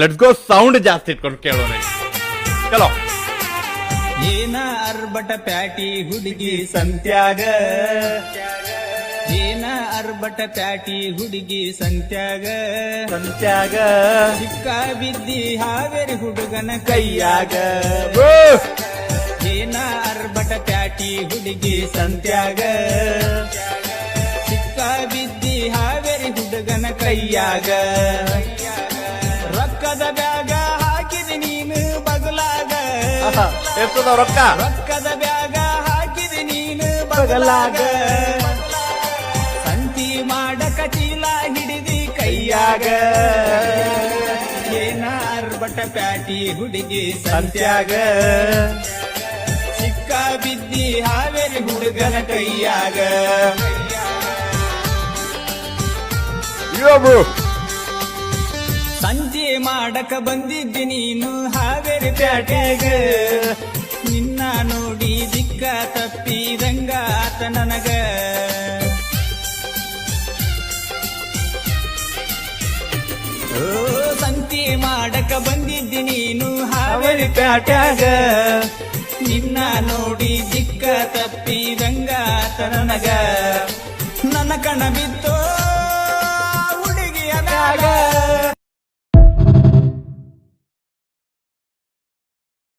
Let's go sound ಜಾಸ್ತಿ ಇಟ್ಕೊಂಡು ಕೇಳೋಣ ಚಲೋ. ಏನ ಅರ್ಬಟ ಪ್ಯಾಟಿ ಹುಡುಗಿ ಸಂತ್ಯಾಗ, ಏನ ಅರ್ಬಟ ಪ್ಯಾಟಿ ಹುಡುಗಿ ಸಂತ್ಯಾಗ, ಸಂತ್ಯಾಗ ಸಿಕ್ಕ ಬಿದ್ದಿ ಹಾವೇರಿ ಹುಡುಗನ ಕೈಯಾಗ. ಏನ ಅರ್ಬಟ ಪ್ಯಾಟಿ ಹುಡುಗಿ ಸಂತ್ಯಾಗ, ಸಿಕ್ಕ ಬಿದ್ದಿ ಹಾವೇರಿ ಹುಡುಗನ ಕೈಯಾಗ. ರೊಕ್ಕದ ಬ್ಯಾಗ ಹಾಕಿದಿ ನೀನು ಬಗಲಾಗ, ಎಷ್ಟದ ರೊಕ್ಕ? ರೊಕ್ಕದ ಬ್ಯಾಗ ಹಾಕಿದಿ ನೀನು ಬಗಲಾಗ. ಸಂತಿ ಮಾಡಕ ಚೀಲ ಹಿಡಿದಿ ಕೈಯಾಗ. ಏನ ಅರ್ಬಟ ಪ್ಯಾಟಿ ಹುಡುಗಿ ಸಂತ್ಯಾಗ, ಸಿಕ್ಕ ಬಿದ್ದಿ ಹಾವೇರಿ ಹುಡುಗನ ಕೈಯಾಗ. ಸಂಜೆ ಮಾಡಕ ಬಂದಿದ್ದಿ ನೀನು ಹಾವೇರಿ ಪ್ಯಾಟ್ಯಾಗ, ನಿನ್ನ ನೋಡಿ ದಿಕ್ಕ ತಪ್ಪಿದಂಗ ಆತ ನನಗ. ಓ ಸಂತಿ ಮಾಡಕ ಬಂದಿದ್ದಿ ನೀನು ಹಾವೇರಿ ಪ್ಯಾಟ್ಯಾಗ, ನಿನ್ನ ನೋಡಿ ದಿಕ್ಕ ತಪ್ಪಿದಂಗ ಆತ ನನಗ. ನನ್ನ ಕಣ ಬಿತ್ತೋ